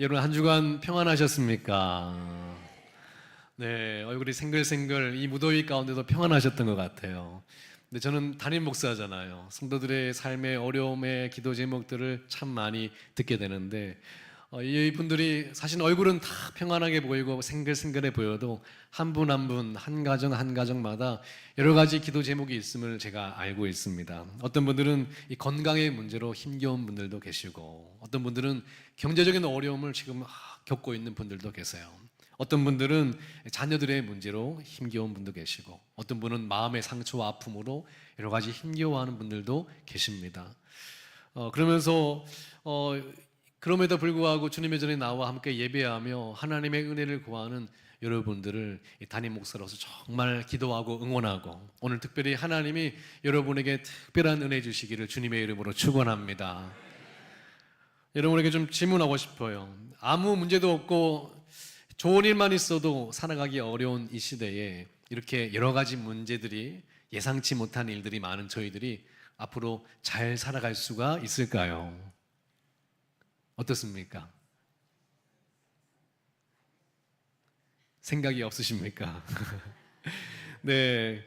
여러분 한 주간 평안하셨습니까? 네, 얼굴이 생글생글 이 무더위 가운데도 평안하셨던 것 같아요. 근데 저는 담임 목사잖아요. 성도들의 삶의 어려움의 기도 제목들을 참 많이 듣게 되는데 이분들이 사실 얼굴은 다 평안하게 보이고 생글생글해 보여도 한 분 한 분, 한 가정 한 가정마다 여러 가지 기도 제목이 있음을 제가 알고 있습니다. 어떤 분들은 이 건강의 문제로 힘겨운 분들도 계시고, 어떤 분들은 경제적인 어려움을 지금 겪고 있는 분들도 계세요. 어떤 분들은 자녀들의 문제로 힘겨운 분도 계시고, 어떤 분은 마음의 상처와 아픔으로 여러 가지 힘겨워하는 분들도 계십니다. 그러면서 그럼에도 불구하고 주님의 전에 나와 함께 예배하며 하나님의 은혜를 구하는 여러분들을 담임 목사로서 정말 기도하고 응원하고, 오늘 특별히 하나님이 여러분에게 특별한 은혜 주시기를 주님의 이름으로 축원합니다. 여러분에게 좀 질문하고 싶어요. 아무 문제도 없고 좋은 일만 있어도 살아가기 어려운 이 시대에 이렇게 여러 가지 문제들이, 예상치 못한 일들이 많은 저희들이 앞으로 잘 살아갈 수가 있을까요? 어떻습니까? 생각이 없으십니까? 네,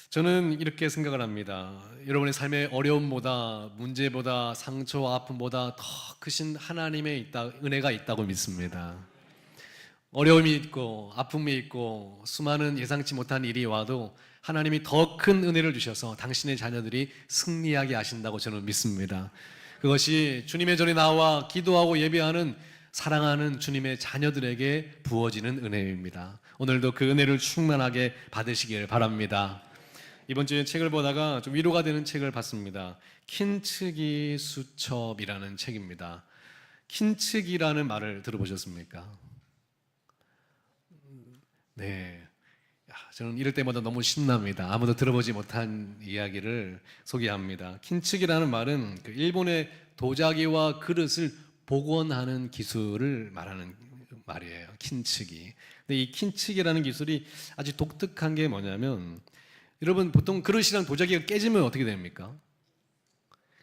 저는 이렇게 생각을 합니다. 여러분의 삶의 어려움보다, 문제보다, 상처와 아픔보다 더 크신 하나님의 은혜가 있다고 믿습니다. 어려움이 있고 아픔이 있고 수많은 예상치 못한 일이 와도 하나님이 더 큰 은혜를 주셔서 당신의 자녀들이 승리하게 하신다고 저는 믿습니다. 그것이 주님의 전에 나와 기도하고 예배하는 사랑하는 주님의 자녀들에게 부어지는 은혜입니다. 오늘도 그 은혜를 충만하게 받으시길 바랍니다. 이번 주에 책을 보다가 좀 위로가 되는 책을 봤습니다. 킨츠기 수첩이라는 책입니다. 킨츠기라는 말을 들어보셨습니까? 네, 저는 이럴 때마다 너무 신납니다. 아무도 들어보지 못한 이야기를 소개합니다. 킨츠기라는 말은 그 일본의 도자기와 그릇을 복원하는 기술을 말하는 말이에요. 킨츠기. 근데 이 킨츠기라는 기술이 아주 독특한 게 뭐냐면, 여러분 보통 그릇이랑 도자기가 깨지면 어떻게 됩니까?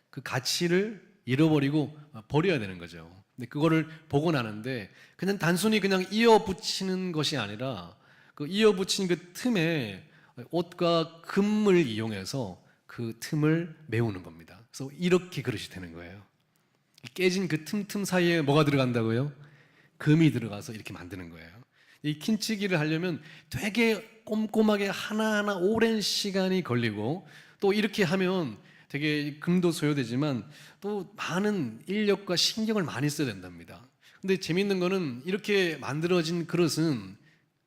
그 가치를 잃어버리고 버려야 되는 거죠. 근데 그거를 복원하는데 그냥 단순히 그냥 이어 붙이는 것이 아니라 그 이어 붙인 그 틈에 옷과 금을 이용해서 그 틈을 메우는 겁니다. 그래서 이렇게 그릇이 되는 거예요. 깨진 그 틈틈 사이에 뭐가 들어간다고요? 금이 들어가서 이렇게 만드는 거예요. 이 킨치기를 하려면 되게 꼼꼼하게 하나하나 오랜 시간이 걸리고, 또 이렇게 하면 되게 금도 소요되지만 또 많은 인력과 신경을 많이 써야 된답니다. 근데 재밌는 거는 이렇게 만들어진 그릇은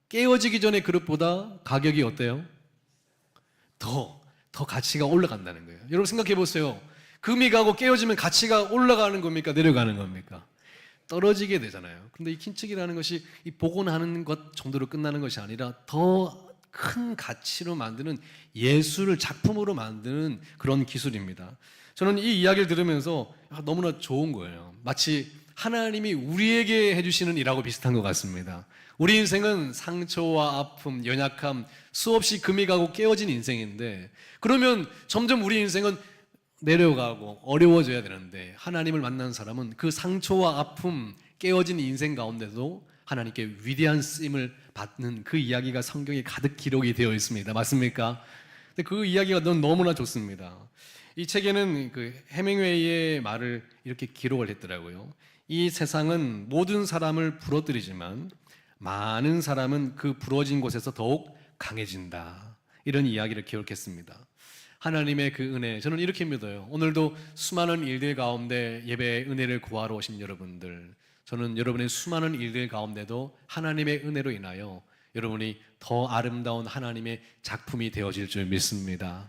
깨어지기 전에 그릇보다 가격이 어때요? 더 가치가 올라간다는 거예요. 여러분 생각해 보세요. 금이 가고 깨어지면 가치가 올라가는 겁니까? 내려가는 겁니까? 떨어지게 되잖아요. 근데 이 킨츠기라는 것이 이 복원하는 것 정도로 끝나는 것이 아니라 더 큰 가치로 만드는, 예술을 작품으로 만드는 그런 기술입니다. 저는 이 이야기를 들으면서 너무나 좋은 거예요. 마치 하나님이 우리에게 해주시는 일하고 비슷한 것 같습니다. 우리 인생은 상처와 아픔, 연약함, 수없이 금이 가고 깨어진 인생인데, 그러면 점점 우리 인생은 내려가고 어려워져야 되는데, 하나님을 만난 사람은 그 상처와 아픔, 깨어진 인생 가운데도 하나님께 위대한 쓰임을 받는 그 이야기가 성경에 가득 기록이 되어 있습니다. 맞습니까? 근데 그 이야기가 너무나 좋습니다. 이 책에는 그 해밍웨이의 말을 이렇게 기록을 했더라고요. 이 세상은 모든 사람을 부러뜨리지만 많은 사람은 그 부러진 곳에서 더욱 강해진다. 이런 이야기를 기록했습니다. 하나님의 그 은혜, 저는 이렇게 믿어요. 오늘도 수많은 일들 가운데 예배의 은혜를 구하러 오신 여러분들, 저는 여러분의 수많은 일들 가운데도 하나님의 은혜로 인하여 여러분이 더 아름다운 하나님의 작품이 되어질 줄 믿습니다.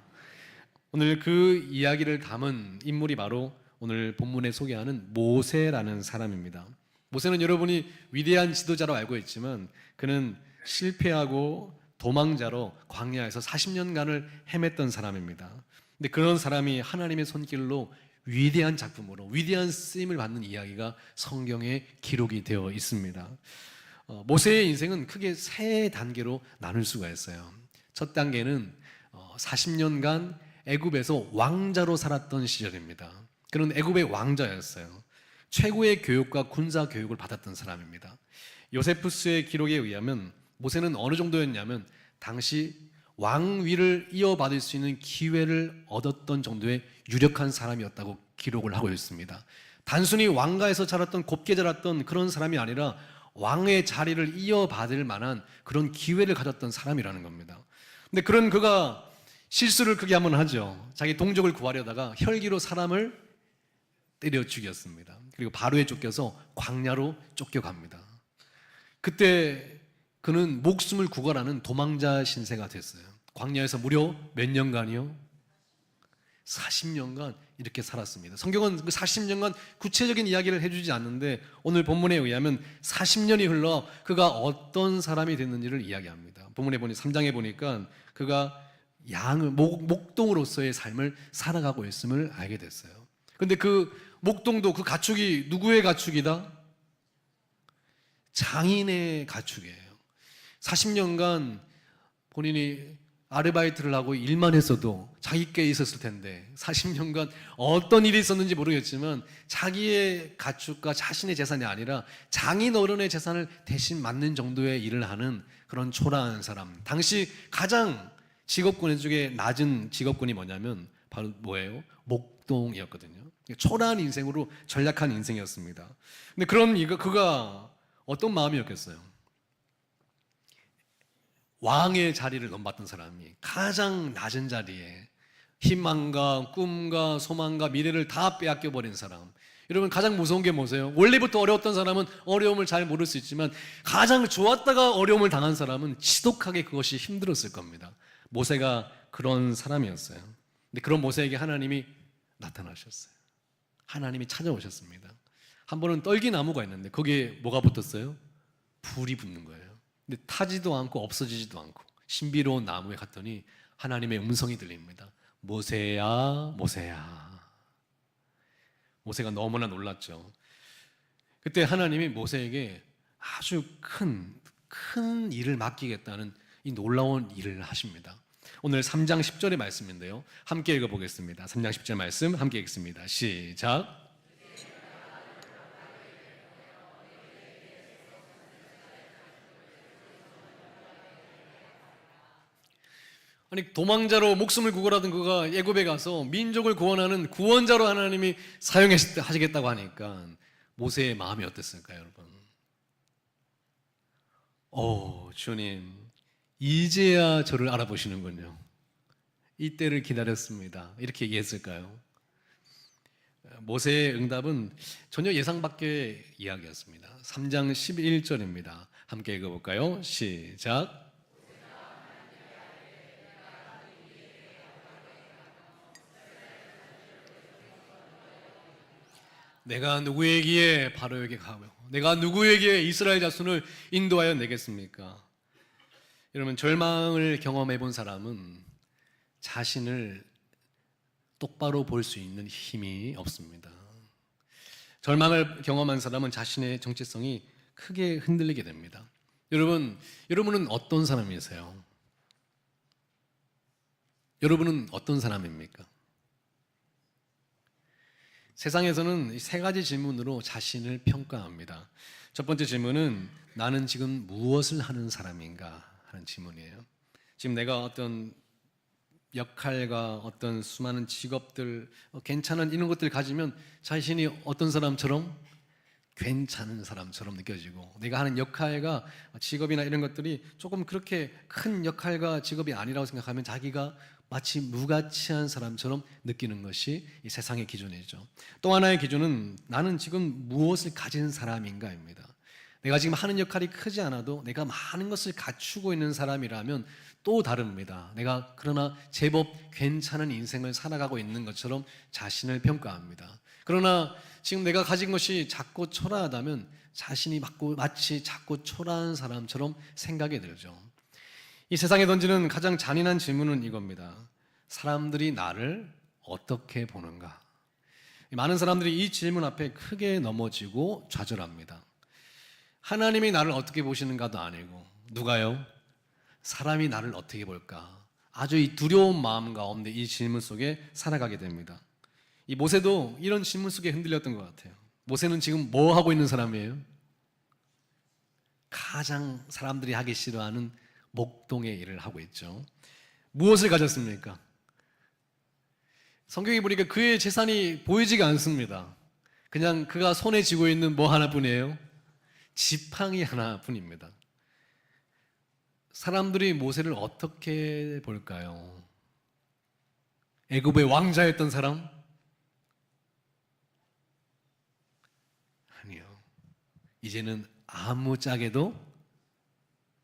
오늘 그 이야기를 담은 인물이 바로 오늘 본문에 소개하는 모세라는 사람입니다. 모세는 여러분이 위대한 지도자로 알고 있지만 그는 실패하고 도망자로 광야에서 40년간을 헤맸던 사람입니다. 근데 그런 사람이 하나님의 손길로 위대한 작품으로 위대한 쓰임을 받는 이야기가 성경에 기록이 되어 있습니다. 모세의 인생은 크게 세 단계로 나눌 수가 있어요. 첫 단계는 40년간 애굽에서 왕자로 살았던 시절입니다. 그는 애굽의 왕자였어요. 최고의 교육과 군사 교육을 받았던 사람입니다. 요세푸스의 기록에 의하면 모세는 어느 정도였냐면 당시 왕위를 이어받을 수 있는 기회를 얻었던 정도의 유력한 사람이었다고 기록을 하고 있습니다. 단순히 왕가에서 자랐던, 곱게 자랐던 그런 사람이 아니라 왕의 자리를 이어받을 만한 그런 기회를 가졌던 사람이라는 겁니다. 근데 그런 그가 실수를 크게 한번 하죠. 자기 동족을 구하려다가 혈기로 사람을 때려 죽였습니다. 그리고 바로에 쫓겨서 광야로 쫓겨갑니다. 그때 그는 목숨을 구걸하는 도망자 신세가 됐어요. 광야에서 무려 몇 년간이요? 40년간 이렇게 살았습니다. 성경은 그 40년간 구체적인 이야기를 해주지 않는데 오늘 본문에 의하면 40년이 흘러 그가 어떤 사람이 됐는지를 이야기합니다. 본문에 보니 3장에 보니까 그가 목동으로서의 삶을 살아가고 있음을 알게 됐어요. 근데 그 목동도 그 가축이 누구의 가축이다? 장인의 가축이에요. 40년간 본인이 아르바이트를 하고 일만 했어도 자기 께 있었을 텐데 40년간 어떤 일이 있었는지 모르겠지만 자기의 가축과 자신의 재산이 아니라 장인 어른의 재산을 대신 맡는 정도의 일을 하는 그런 초라한 사람. 당시 가장 직업군 중에 낮은 직업군이 뭐냐면 바로 뭐예요? 목동이었거든요. 초라한 인생으로 전락한 인생이었습니다. 근데 그가 어떤 마음이었겠어요? 왕의 자리를 넘봤던 사람이 가장 낮은 자리에 희망과 꿈과 소망과 미래를 다 빼앗겨 버린 사람. 여러분, 가장 무서운 게 뭐세요? 원래부터 어려웠던 사람은 어려움을 잘 모를 수 있지만 가장 좋았다가 어려움을 당한 사람은 지독하게 그것이 힘들었을 겁니다. 모세가 그런 사람이었어요. 근데 그런 모세에게 하나님이 나타나셨어요. 하나님이 찾아오셨습니다. 한 번은 떨기나무가 있는데 거기에 뭐가 붙었어요? 불이 붙는 거예요. 근데 타지도 않고 없어지지도 않고 신비로운 나무에 갔더니 하나님의 음성이 들립니다. 모세야, 모세야. 모세가 너무나 놀랐죠. 그때 하나님이 모세에게 아주 큰 일을 맡기겠다는 이 놀라운 일을 하십니다. 오늘 3장 10절의 말씀인데요. 함께 읽어보겠습니다. 3장 10절 말씀 함께 읽습니다. 시작. 아니, 도망자로 목숨을 구걸하던 그가 애굽에 가서 민족을 구원하는 구원자로 하나님이 사용하시겠다고 하니까 모세의 마음이 어땠을까요, 여러분? 주님, 이제야 저를 알아보시는군요. 이때를 기다렸습니다. 이렇게 얘기했을까요? 모세의 응답은 전혀 예상 밖의 이야기였습니다. 3장 11절입니다. 함께 읽어볼까요? 시작. 내가 누구에게 바로에게 가며 내가 누구에게 이스라엘 자손을 인도하여 내겠습니까? 여러분, 절망을 경험해 본 사람은 자신을 똑바로 볼 수 있는 힘이 없습니다. 절망을 경험한 사람은 자신의 정체성이 크게 흔들리게 됩니다. 여러분은 어떤 사람이세요? 여러분은 어떤 사람입니까? 세상에서는 세 가지 질문으로 자신을 평가합니다. 첫 번째 질문은 나는 지금 무엇을 하는 사람인가 하는 질문이에요. 지금 내가 어떤 역할과 어떤 수많은 직업들, 괜찮은 이런 것들 가지면 자신이 어떤 사람처럼? 괜찮은 사람처럼 느껴지고, 내가 하는 역할과 직업이나 이런 것들이 조금 그렇게 큰 역할과 직업이 아니라고 생각하면 자기가 마치 무가치한 사람처럼 느끼는 것이 이 세상의 기준이죠. 또 하나의 기준은 나는 지금 무엇을 가진 사람인가입니다. 내가 지금 하는 역할이 크지 않아도 내가 많은 것을 갖추고 있는 사람이라면 또 다릅니다. 내가 그러나 제법 괜찮은 인생을 살아가고 있는 것처럼 자신을 평가합니다. 그러나 지금 내가 가진 것이 작고 초라하다면 자신이 마치 작고 초라한 사람처럼 생각이 들죠. 이 세상에 던지는 가장 잔인한 질문은 이겁니다. 사람들이 나를 어떻게 보는가? 많은 사람들이 이 질문 앞에 크게 넘어지고 좌절합니다. 하나님이 나를 어떻게 보시는가도 아니고, 누가요? 사람이 나를 어떻게 볼까? 아주 이 두려운 마음 가운데 이 질문 속에 살아가게 됩니다. 이 모세도 이런 질문 속에 흔들렸던 것 같아요. 모세는 지금 뭐 하고 있는 사람이에요? 가장 사람들이 하기 싫어하는 목동의 일을 하고 있죠. 무엇을 가졌습니까? 성경에 보니까 그의 재산이 보이지가 않습니다. 그냥 그가 손에 쥐고 있는 뭐 하나뿐이에요? 지팡이 하나뿐입니다. 사람들이 모세를 어떻게 볼까요? 애굽의 왕자였던 사람? 아니요. 이제는 아무짝에도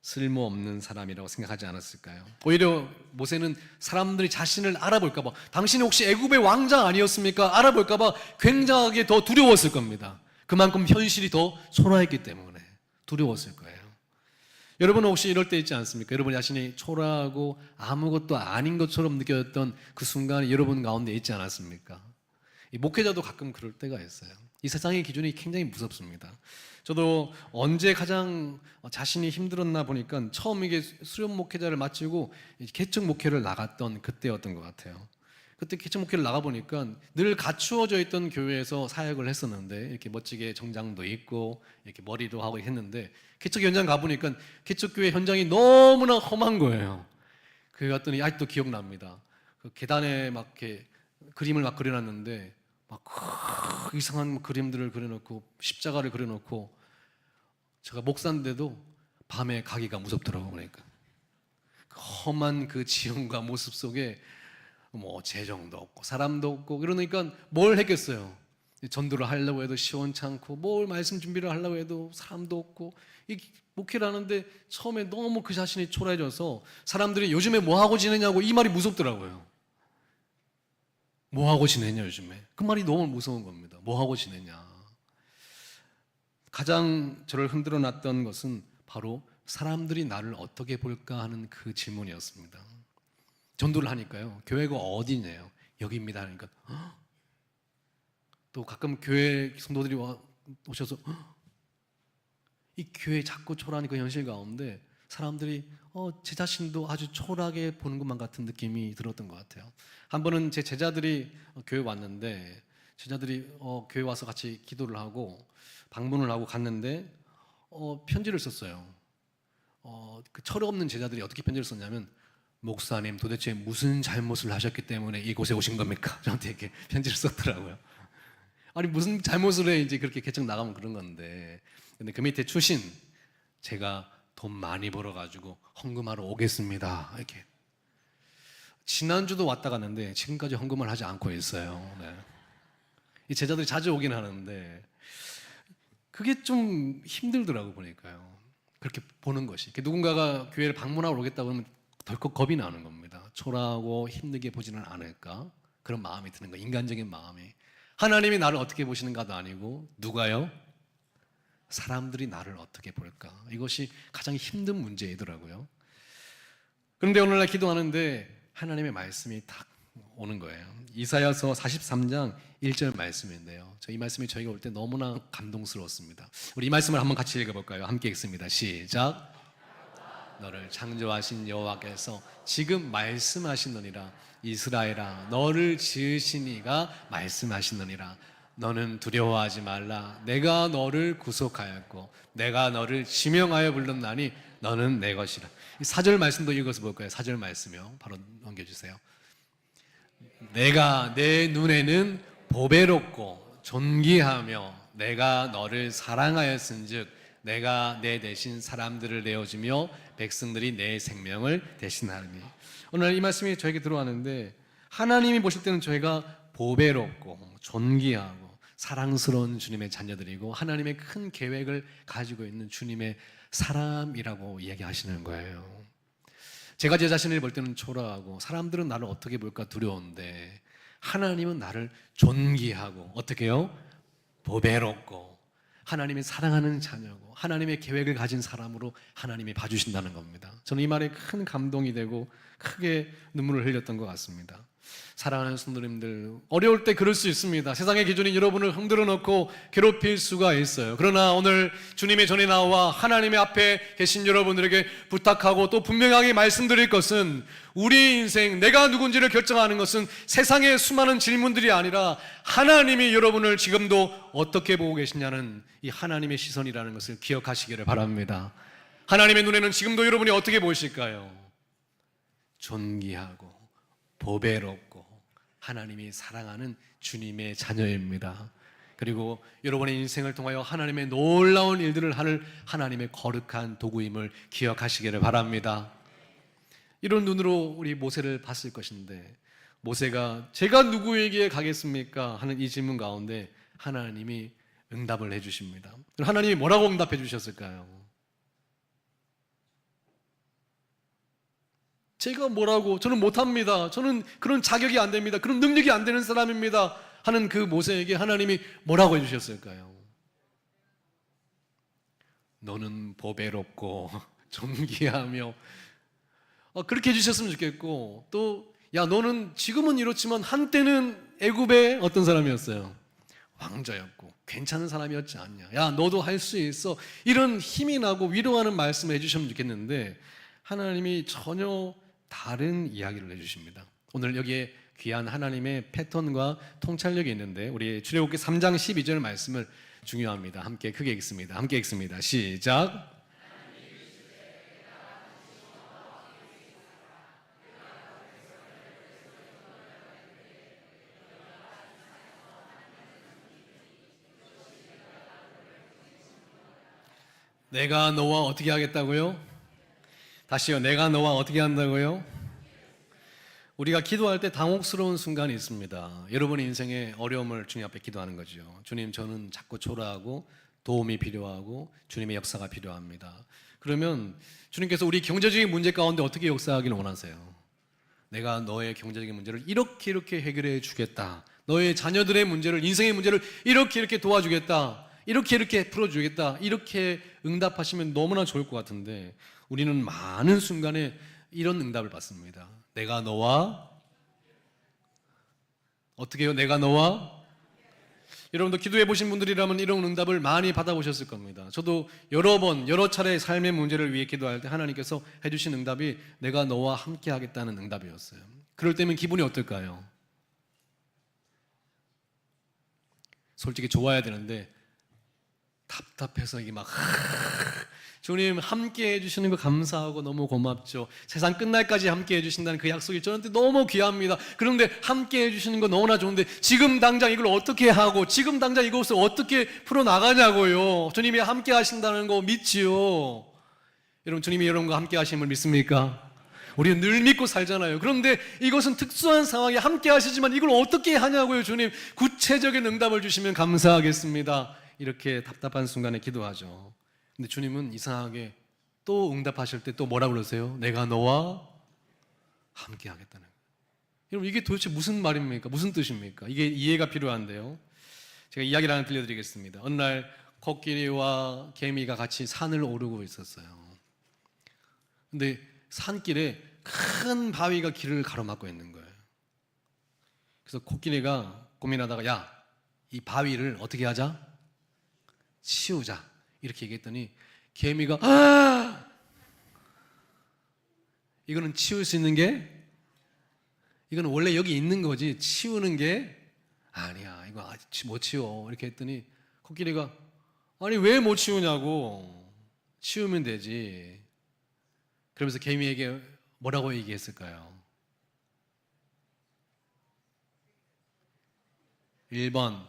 쓸모없는 사람이라고 생각하지 않았을까요? 오히려 모세는 사람들이 자신을 알아볼까봐, 당신이 혹시 애굽의 왕자 아니었습니까? 알아볼까봐 굉장하게 더 두려웠을 겁니다. 그만큼 현실이 더 초라했기 때문에 두려웠을 거예요. 여러분은 혹시 이럴 때 있지 않습니까? 여러분 자신이 초라하고 아무것도 아닌 것처럼 느꼈던 그 순간이 여러분 가운데 있지 않았습니까? 이 목회자도 가끔 그럴 때가 있어요. 이 세상의 기준이 굉장히 무섭습니다. 저도 언제 가장 자신이 힘들었나 보니까 처음 이게 수련 목회자를 마치고 개척 목회를 나갔던 그때였던 것 같아요. 그때 개척 목회를 나가 보니까 늘 갖추어져 있던 교회에서 사역을 했었는데 이렇게 멋지게 정장도 입고 이렇게 머리도 하고 했는데 개척 현장 가 보니까 개척 교회 현장이 너무나 험한 거예요. 그래 갔더니 아직도 기억납니다. 그 계단에 막 이렇게 그림을 막 그려놨는데 막 이상한 그림들을 그려놓고 십자가를 그려놓고 제가 목사인데도 밤에 가기가 무섭더라고요. 그러니까 그 험한 그 지형과 모습 속에 뭐 재정도 없고 사람도 없고 그러니까 뭘 했겠어요. 전도를 하려고 해도 시원찮고 뭘 말씀 준비를 하려고 해도 사람도 없고 이 목회를 하는데 처음에 너무 그 자신이 초라해져서 사람들이 요즘에 뭐 하고 지내냐고 이 말이 무섭더라고요. 뭐 하고 지내냐 요즘에? 그 말이 너무 무서운 겁니다. 뭐 하고 지내냐? 가장 저를 흔들어 놨던 것은 바로 사람들이 나를 어떻게 볼까 하는 그 질문이었습니다. 전도를 하니까요. 교회가 어디냐요? 여기입니다 하니까 또 가끔 교회 성도들이 오셔서 이 교회 자꾸 초라한 그 현실 가운데 사람들이 제 자신도 아주 초라하게 보는 것만 같은 느낌이 들었던 것 같아요. 한 번은 제 제자들이 교회 왔는데 제자들이 교회 와서 같이 기도를 하고 방문을 하고 갔는데 편지를 썼어요. 그 철없는 제자들이 어떻게 편지를 썼냐면 목사님 도대체 무슨 잘못을 하셨기 때문에 이곳에 오신 겁니까? 저한테 이렇게 편지를 썼더라고요. 아니 무슨 잘못을 해 이제 그렇게 개척 나가면 그런 건데 근데 그 밑에 추신 제가 돈 많이 벌어가지고 헌금하러 오겠습니다. 이렇게 지난주도 왔다 갔는데 지금까지 헌금을 하지 않고 있어요. 네. 이 제자들이 자주 오긴 하는데 그게 좀 힘들더라고 보니까요. 그렇게 보는 것이 누군가가 교회를 방문하러 오겠다고 하면 덜컥 겁이 나는 겁니다. 초라하고 힘들게 보지는 않을까 그런 마음이 드는 거 인간적인 마음이 하나님이 나를 어떻게 보시는가도 아니고 누가요? 사람들이 나를 어떻게 볼까? 이것이 가장 힘든 문제이더라고요. 그런데 오늘날 기도하는데 하나님의 말씀이 딱 오는 거예요. 이사야서 43장 1절 말씀인데요. 이 말씀이 저희가 올 때 너무나 감동스러웠습니다. 우리 이 말씀을 한번 같이 읽어볼까요? 함께 읽습니다. 시작. 너를 창조하신 여호와께서 지금 말씀하시느니라. 이스라엘아 너를 지으신 이가 말씀하시느니라. 너는 두려워하지 말라. 내가 너를 구속하였고 내가 너를 지명하여 불렀나니 너는 내 것이라. 이 4절 말씀도 읽어서 볼까요? 4절 말씀이요. 바로 넘겨주세요. 내가 내 눈에는 보배롭고 존귀하며 내가 너를 사랑하였은즉 내가 내 대신 사람들을 내어주며 백성들이 내 생명을 대신하리니. 오늘 이 말씀이 저에게 들어왔는데 하나님이 보실 때는 저희가 보배롭고 존귀하고 사랑스러운 주님의 자녀들이고 하나님의 큰 계획을 가지고 있는 주님의 사람이라고 이야기하시는 거예요. 제가 제 자신을 볼 때는 초라하고 사람들은 나를 어떻게 볼까 두려운데 하나님은 나를 존귀하고 어떻게 해요? 보배롭고 하나님이 사랑하는 자녀고 하나님의 계획을 가진 사람으로 하나님이 봐주신다는 겁니다. 저는 이 말에 큰 감동이 되고 크게 눈물을 흘렸던 것 같습니다. 사랑하는 성도님들, 어려울 때 그럴 수 있습니다. 세상의 기준이 여러분을 흔들어 놓고 괴롭힐 수가 있어요. 그러나 오늘 주님의 전에 나와 하나님의 앞에 계신 여러분들에게 부탁하고 또 분명하게 말씀드릴 것은, 우리 인생, 내가 누군지를 결정하는 것은 세상의 수많은 질문들이 아니라 하나님이 여러분을 지금도 어떻게 보고 계시냐는 이 하나님의 시선이라는 것을 기억하시기를 바랍니다. 하나님의 눈에는 지금도 여러분이 어떻게 보이실까요? 존귀하고 보배롭고 하나님이 사랑하는 주님의 자녀입니다. 그리고 여러분의 인생을 통하여 하나님의 놀라운 일들을 하는 하나님의 거룩한 도구임을 기억하시기를 바랍니다. 이런 눈으로 우리 모세를 봤을 것인데, 모세가 제가 누구에게 가겠습니까? 하는 이 질문 가운데 하나님이 응답을 해주십니다. 하나님이 뭐라고 응답해 주셨을까요? 제가 뭐라고, 저는 못합니다, 저는 그런 자격이 안 됩니다, 그런 능력이 안 되는 사람입니다 하는 그 모세에게 하나님이 뭐라고 해주셨을까요? 너는 보배롭고 존귀하며, 그렇게 해주셨으면 좋겠고, 또 야, 너는 지금은 이렇지만 한때는 애굽의 어떤 사람이었어요? 왕자였고 괜찮은 사람이었지 않냐, 야 너도 할 수 있어, 이런 힘이 나고 위로하는 말씀을 해주셨으면 좋겠는데 하나님이 전혀 다른 이야기를 해주십니다. 오늘 여기에 귀한 하나님의 패턴과 통찰력이 있는데, 우리 출애굽기 3장 12절 말씀을 중요합니다. 함께 크게 읽습니다. 함께 읽습니다. 시작. 내가 너와 어떻게 하겠다고요? 다시요. 내가 너와 어떻게 한다고요? 우리가 기도할 때 당혹스러운 순간이 있습니다. 여러분의 인생의 어려움을 주님 앞에 기도하는 거죠. 주님, 저는 자꾸 초라하고 도움이 필요하고 주님의 역사가 필요합니다. 그러면 주님께서 우리 경제적인 문제 가운데 어떻게 역사하기를 원하세요? 내가 너의 경제적인 문제를 이렇게 해결해 주겠다, 너의 자녀들의 문제를, 인생의 문제를 이렇게 도와주겠다, 이렇게 풀어주겠다, 이렇게 응답하시면 너무나 좋을 것 같은데, 우리는 많은 순간에 이런 응답을 받습니다. 내가 너와 어떻게 해요? 내가 너와, 여러분도 기도해 보신 분들이라면 이런 응답을 많이 받아보셨을 겁니다. 저도 여러 번 여러 차례 삶의 문제를 위해 기도할 때 하나님께서 해주신 응답이 내가 너와 함께 하겠다는 응답이었어요. 그럴 때면 기분이 어떨까요? 솔직히 좋아야 되는데 답답해서 이게 막 주님 함께 해주시는 거 감사하고 너무 고맙죠. 세상 끝날까지 함께 해주신다는 그 약속이 저한테 너무 귀합니다. 그런데 함께 해주시는 거 너무나 좋은데 지금 당장 이걸 어떻게 하고 지금 당장 이것을 어떻게 풀어나가냐고요. 주님이 함께 하신다는 거 믿지요. 여러분, 주님이 여러분과 함께 하심을 믿습니까? 우리는 늘 믿고 살잖아요. 그런데 이것은 특수한 상황에 함께 하시지만 이걸 어떻게 하냐고요. 주님, 구체적인 응답을 주시면 감사하겠습니다. 이렇게 답답한 순간에 기도하죠. 근데 주님은 이상하게 또 응답하실 때 또 뭐라 그러세요? 내가 너와 함께 하겠다는 거예요. 여러분, 이게 도대체 무슨 말입니까? 무슨 뜻입니까? 이게 이해가 필요한데요. 제가 이야기를 하나 들려드리겠습니다. 어느 날 코끼리와 개미가 같이 산을 오르고 있었어요. 근데 산길에 큰 바위가 길을 가로막고 있는 거예요. 그래서 코끼리가 고민하다가 야, 이 바위를 어떻게 하자? 치우자, 이렇게 얘기했더니 개미가 이거는 치울 수 있는 게, 이거는 원래 여기 있는 거지 치우는 게 아니야, 이거 못 치워, 이렇게 했더니 코끼리가 아니 왜 못 치우냐고, 치우면 되지. 그러면서 개미에게 뭐라고 얘기했을까요? 1번,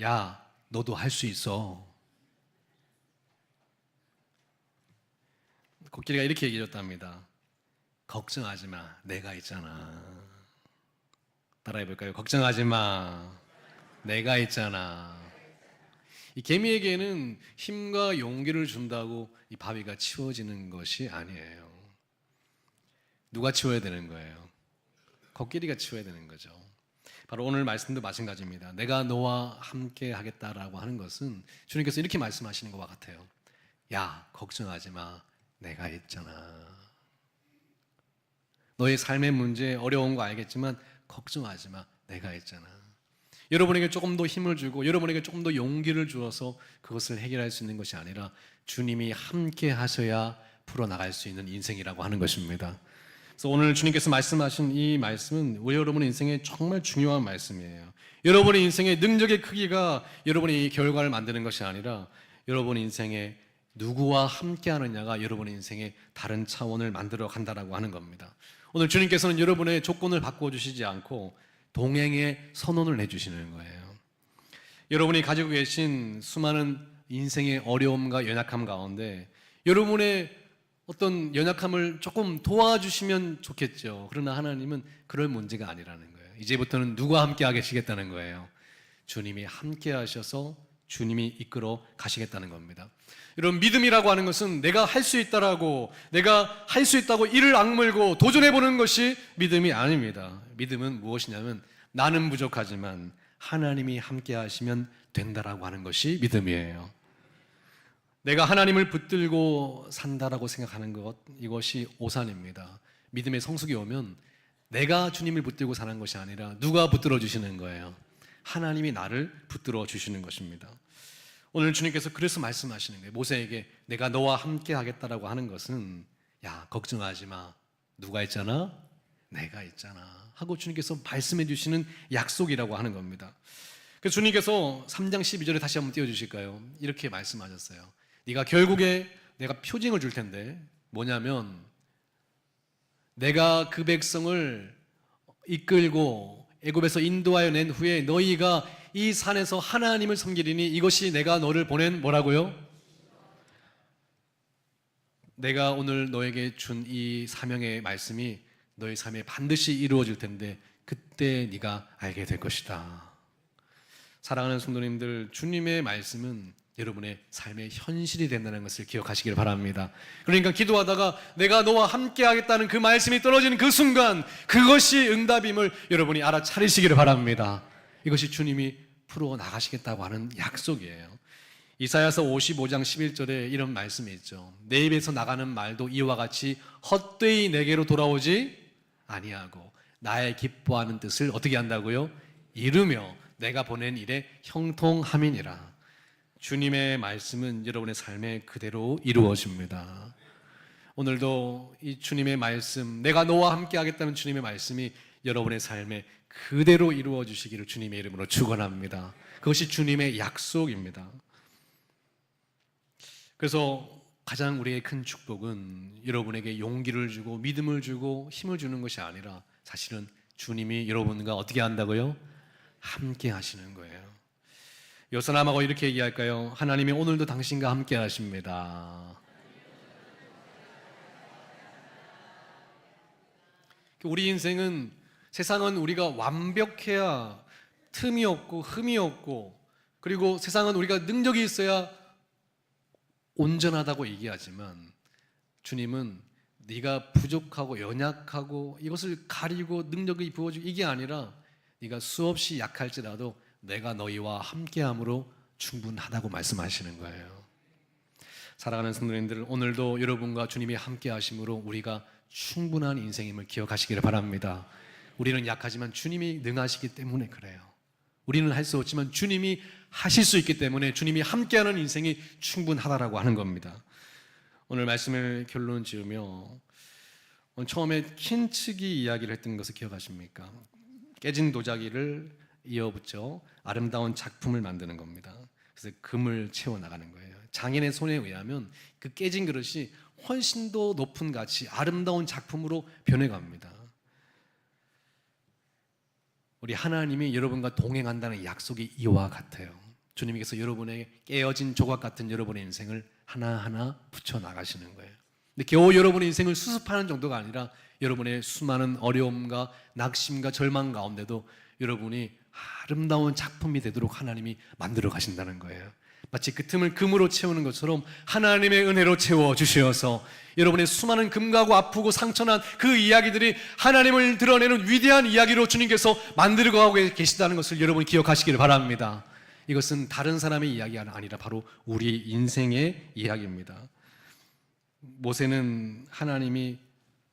야 너도 할 수 있어. 코끼리가 이렇게 얘기해줬답니다. 걱정하지 마, 내가 있잖아. 따라해볼까요? 걱정하지 마, 내가 있잖아. 이 개미에게는 힘과 용기를 준다고 이 바위가 치워지는 것이 아니에요. 누가 치워야 되는 거예요? 코끼리가 치워야 되는 거죠. 바로 오늘 말씀도 마찬가지입니다. 내가 너와 함께 하겠다라고 하는 것은 주님께서 이렇게 말씀하시는 것과 같아요. 야, 걱정하지 마, 내가 있잖아. 너의 삶의 문제 어려운 거 알겠지만 걱정하지 마, 내가 있잖아. 여러분에게 조금 더 힘을 주고 여러분에게 조금 더 용기를 주어서 그것을 해결할 수 있는 것이 아니라 주님이 함께 하셔야 풀어나갈 수 있는 인생이라고 하는 것입니다. 그래서 오늘 주님께서 말씀하신 이 말씀은 우리 여러분의 인생에 정말 중요한 말씀이에요. 여러분의 인생의 능력의 크기가 여러분의 이 결과를 만드는 것이 아니라 여러분의 인생에 누구와 함께 하느냐가 여러분의 인생의 다른 차원을 만들어 간다라고 하는 겁니다. 오늘 주님께서는 여러분의 조건을 바꿔주시지 않고 동행의 선언을 해주시는 거예요. 여러분이 가지고 계신 수많은 인생의 어려움과 연약함 가운데 여러분의 어떤 연약함을 조금 도와주시면 좋겠죠. 그러나 하나님은 그럴 문제가 아니라는 거예요. 이제부터는 누가 함께 하시겠다는 거예요. 주님이 함께 하셔서 주님이 이끌어 가시겠다는 겁니다. 여러분, 믿음이라고 하는 것은 내가 할 수 있다라고, 내가 할 수 있다고 이를 악물고 도전해 보는 것이 믿음이 아닙니다. 믿음은 무엇이냐면 나는 부족하지만 하나님이 함께 하시면 된다라고 하는 것이 믿음이에요. 내가 하나님을 붙들고 산다라고 생각하는 것, 이것이 오산입니다. 믿음의 성숙이 오면 내가 주님을 붙들고 사는 것이 아니라 누가 붙들어 주시는 거예요? 하나님이 나를 붙들어 주시는 것입니다. 오늘 주님께서 그래서 말씀하시는 거예요. 모세에게 내가 너와 함께 하겠다라고 하는 것은 야, 걱정하지 마, 누가 있잖아? 내가 있잖아 하고 주님께서 말씀해 주시는 약속이라고 하는 겁니다. 그래서 주님께서 3장 12절에 다시 한번 띄워주실까요? 이렇게 말씀하셨어요. 네가 결국에 내가 표징을 줄 텐데 뭐냐면 내가 그 백성을 이끌고 애굽에서 인도하여 낸 후에 너희가 이 산에서 하나님을 섬기리니 이것이 내가 너를 보낸 뭐라고요? 내가 오늘 너에게 준 이 사명의 말씀이 너의 삶에 반드시 이루어질 텐데 그때 네가 알게 될 것이다. 사랑하는 성도님들, 주님의 말씀은 여러분의 삶의 현실이 된다는 것을 기억하시길 바랍니다. 그러니까 기도하다가 내가 너와 함께 하겠다는 그 말씀이 떨어지는 그 순간 그것이 응답임을 여러분이 알아차리시기를 바랍니다. 이것이 주님이 풀어 나가시겠다고 하는 약속이에요. 이사야서 55장 11절에 이런 말씀이 있죠. 내 입에서 나가는 말도 이와 같이 헛되이 내게로 돌아오지 아니하고 나의 기뻐하는 뜻을 어떻게 한다고요? 이루며 내가 보낸 일에 형통함이니라. 주님의 말씀은 여러분의 삶에 그대로 이루어집니다. 오늘도 이 주님의 말씀, 내가 너와 함께 하겠다는 주님의 말씀이 여러분의 삶에 그대로 이루어 주시기를 주님의 이름으로 축원합니다. 그것이 주님의 약속입니다. 그래서 가장 우리의 큰 축복은 여러분에게 용기를 주고 믿음을 주고 힘을 주는 것이 아니라 사실은 주님이 여러분과 어떻게 한다고요? 함께 하시는 거예요. 요사람하고 이렇게 얘기할까요? 하나님이 오늘도 당신과 함께 하십니다. 우리 인생은, 세상은 우리가 완벽해야 틈이 없고 흠이 없고, 그리고 세상은 우리가 능력이 있어야 온전하다고 얘기하지만 주님은 네가 부족하고 연약하고 이것을 가리고 능력이 부어지고 이게 아니라 네가 수없이 약할지라도 내가 너희와 함께함으로 충분하다고 말씀하시는 거예요. 사랑하는 성도님들, 오늘도 여러분과 주님이 함께하심으로 우리가 충분한 인생임을 기억하시기를 바랍니다. 우리는 약하지만 주님이 능하시기 때문에 그래요. 우리는 할 수 없지만 주님이 하실 수 있기 때문에 주님이 함께하는 인생이 충분하다라고 하는 겁니다. 오늘 말씀을 결론 지으며 처음에 킨츠기 이야기를 했던 것을 기억하십니까? 깨진 도자기를 이어붙여 아름다운 작품을 만드는 겁니다. 그래서 금을 채워나가는 거예요. 장인의 손에 의하면 그 깨진 그릇이 훨씬 더 높은 가치, 아름다운 작품으로 변해갑니다. 우리 하나님이 여러분과 동행한다는 약속이 이와 같아요. 주님께서 여러분의 깨어진 조각 같은 여러분의 인생을 하나하나 붙여나가시는 거예요. 근데 겨우 여러분의 인생을 수습하는 정도가 아니라 여러분의 수많은 어려움과 낙심과 절망 가운데도 여러분이 아름다운 작품이 되도록 하나님이 만들어 가신다는 거예요. 마치 그 틈을 금으로 채우는 것처럼 하나님의 은혜로 채워주셔서 여러분의 수많은 금가고 아프고 상처난 그 이야기들이 하나님을 드러내는 위대한 이야기로 주님께서 만들어 가고 계시다는 것을 여러분이 기억하시기를 바랍니다. 이것은 다른 사람의 이야기가 아니라 바로 우리 인생의 이야기입니다. 모세는 하나님이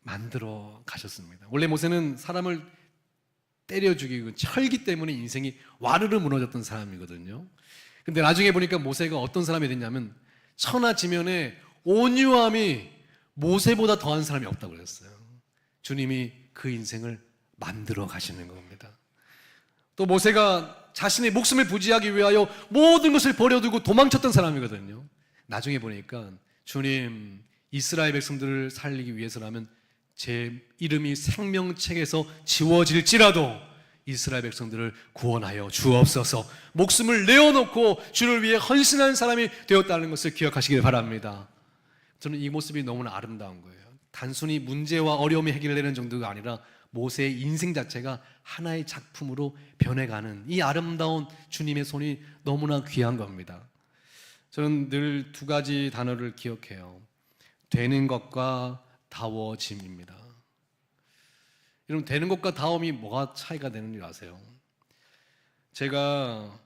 만들어 가셨습니다. 원래 모세는 사람을 때려 죽이고 철기 때문에 인생이 와르르 무너졌던 사람이거든요. 근데 나중에 보니까 모세가 어떤 사람이 됐냐면 천하지면에 온유함이 모세보다 더한 사람이 없다고 그랬어요. 주님이 그 인생을 만들어 가시는 겁니다. 또 모세가 자신의 목숨을 부지하기 위하여 모든 것을 버려두고 도망쳤던 사람이거든요. 나중에 보니까 주님, 이스라엘 백성들을 살리기 위해서라면 제 이름이 생명책에서 지워질지라도 이스라엘 백성들을 구원하여 주옵소서, 목숨을 내어놓고 주를 위해 헌신한 사람이 되었다는 것을 기억하시길 바랍니다. 저는 이 모습이 너무나 아름다운 거예요. 단순히 문제와 어려움이 해결되는 정도가 아니라 모세의 인생 자체가 하나의 작품으로 변해가는 이 아름다운 주님의 손이 너무나 귀한 겁니다. 저는 늘 두 가지 단어를 기억해요. 되는 것과 다워짐입니다. 여러분, 되는 것과 다움이 뭐가 차이가 되는 줄 아세요? 제가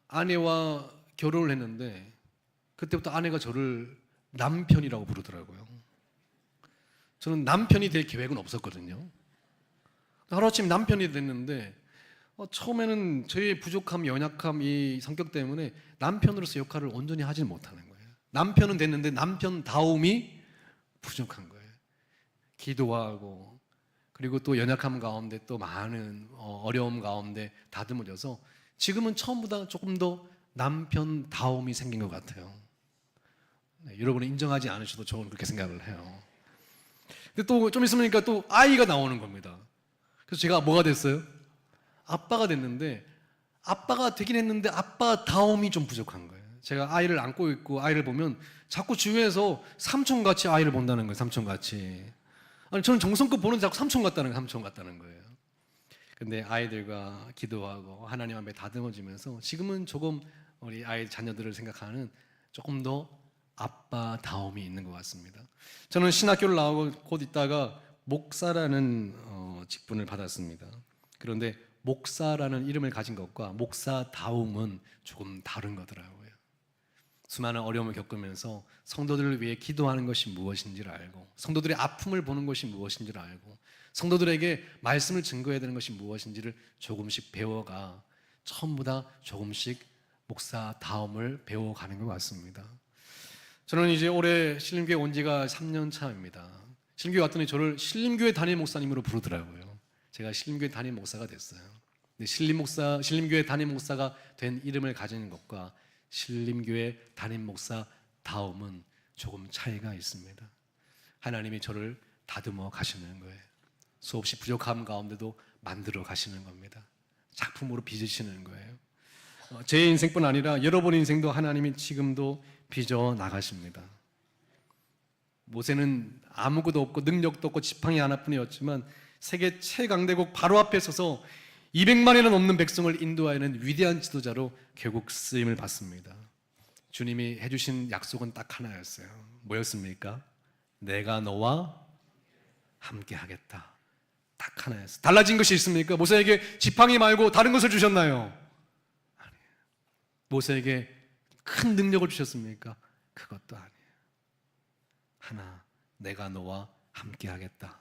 아내와 결혼을 했는데 그때부터 아내가 저를 남편이라고 부르더라고요. 저는 남편이 될 계획은 없었거든요. 하루아침 남편이 됐는데 처음에는 저의 부족함, 연약함, 이 성격 때문에 남편으로서 역할을 온전히 하지 못하는 거예요. 남편은 됐는데 남편다움이 부족한 거예요. 기도하고 그리고 또 연약함 가운데 또 많은 어려움 가운데 다듬어져서 지금은 처음보다 조금 더 남편다움이 생긴 것 같아요. 네, 여러분은 인정하지 않으셔도 저는 그렇게 생각을 해요. 근데 또 좀 있으니까 또 아이가 나오는 겁니다. 그래서 제가 뭐가 됐어요? 아빠가 됐는데 아빠가 되긴 했는데 아빠다움이 좀 부족한 거예요. 제가 아이를 안고 있고 아이를 보면 자꾸 주위에서 삼촌같이 아이를 본다는 거예요. 삼촌같이. 아니, 저는 정성껏 보는데 자꾸 삼촌 같다는 거예요. 근데 아이들과 기도하고 하나님 앞에 다듬어지면서 지금은 조금 우리 아이 자녀들을 생각하는 조금 더 아빠다움이 있는 것 같습니다. 저는 신학교를 나오고 곧 있다가 목사라는 직분을 받았습니다. 그런데 목사라는 이름을 가진 것과 목사다움은 조금 다른 거더라고요. 수많은 어려움을 겪으면서 성도들을 위해 기도하는 것이 무엇인지를 알고, 성도들의 아픔을 보는 것이 무엇인지를 알고, 성도들에게 말씀을 증거해야 되는 것이 무엇인지를 조금씩 배워가 처음보다 조금씩 목사다움을 배워가는 것 같습니다. 저는 이제 올해 신림교회 온 지가 3년 차입니다. 신림교회 왔더니 저를 신림교회 담임 목사님으로 부르더라고요. 제가 신림교회 담임 목사가 됐어요. 근데 신림교회 담임 목사가 된 이름을 가지는 것과 신림교회 담임 목사다움은 조금 차이가 있습니다. 하나님이 저를 다듬어 가시는 거예요. 수없이 부족함 가운데도 만들어 가시는 겁니다. 작품으로 빚으시는 거예요. 제 인생뿐 아니라 여러분의 인생도 하나님이 지금도 빚어 나가십니다. 모세는 아무것도 없고 능력도 없고 지팡이 하나뿐이었지만 세계 최강대국 바로 앞에 서서 200만이나 넘는 백성을 인도하는 위대한 지도자로 결국 쓰임을 받습니다. 주님이 해주신 약속은 딱 하나였어요. 뭐였습니까? 내가 너와 함께 하겠다. 딱 하나였어요. 달라진 것이 있습니까? 모세에게 지팡이 말고 다른 것을 주셨나요? 아니에요. 모세에게 큰 능력을 주셨습니까? 그것도 아니에요. 하나, 내가 너와 함께 하겠다.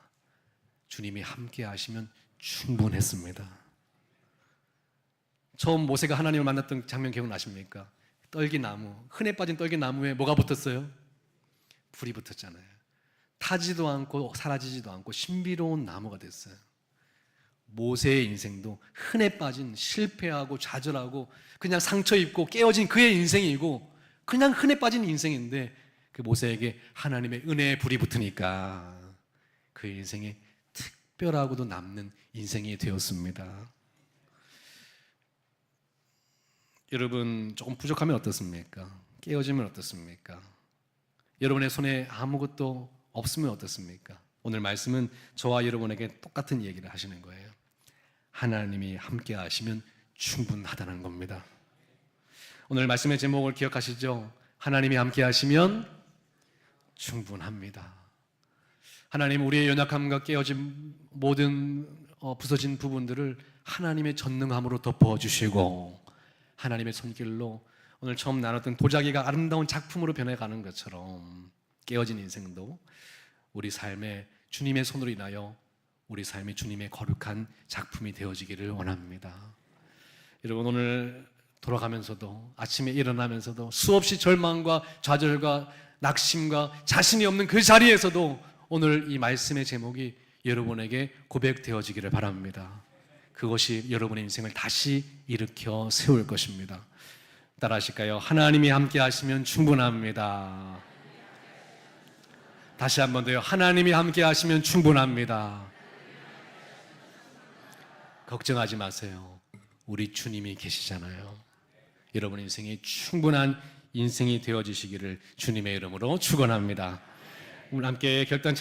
주님이 함께 하시면 충분했습니다. 처음 모세가 하나님을 만났던 장면 기억나십니까? 떨기나무, 흔해 빠진 떨기나무에 뭐가 붙었어요? 불이 붙었잖아요. 타지도 않고 사라지지도 않고 신비로운 나무가 됐어요. 모세의 인생도 흔해 빠진, 실패하고 좌절하고 그냥 상처 입고 깨어진 그의 인생이고 그냥 흔해 빠진 인생인데 그 모세에게 하나님의 은혜의 불이 붙으니까 그 인생이 특별하고도 남는 인생이 되었습니다. 여러분, 조금 부족하면 어떻습니까? 깨어지면 어떻습니까? 여러분의 손에 아무것도 없으면 어떻습니까? 오늘 말씀은 저와 여러분에게 똑같은 얘기를 하시는 거예요. 하나님이 함께 하시면 충분하다는 겁니다. 오늘 말씀의 제목을 기억하시죠? 하나님이 함께 하시면 충분합니다. 하나님, 우리의 연약함과 깨어진 모든 부서진 부분들을 하나님의 전능함으로 덮어주시고 하나님의 손길로 오늘 처음 나눴던 도자기가 아름다운 작품으로 변해가는 것처럼 깨어진 인생도 우리 삶에 주님의 손으로 인하여 우리 삶이 주님의 거룩한 작품이 되어지기를 원합니다. 여러분, 오늘 돌아가면서도, 아침에 일어나면서도 수없이 절망과 좌절과 낙심과 자신이 없는 그 자리에서도 오늘 이 말씀의 제목이 여러분에게 고백되어지기를 바랍니다. 그것이 여러분의 인생을 다시 일으켜 세울 것입니다. 따라하실까요? 하나님이 함께 하시면 충분합니다. 다시 한 번 더요. 하나님이 함께 하시면 충분합니다. 걱정하지 마세요. 우리 주님이 계시잖아요. 여러분 인생이 충분한 인생이 되어지시기를 주님의 이름으로 축원합니다. 오늘 함께 결단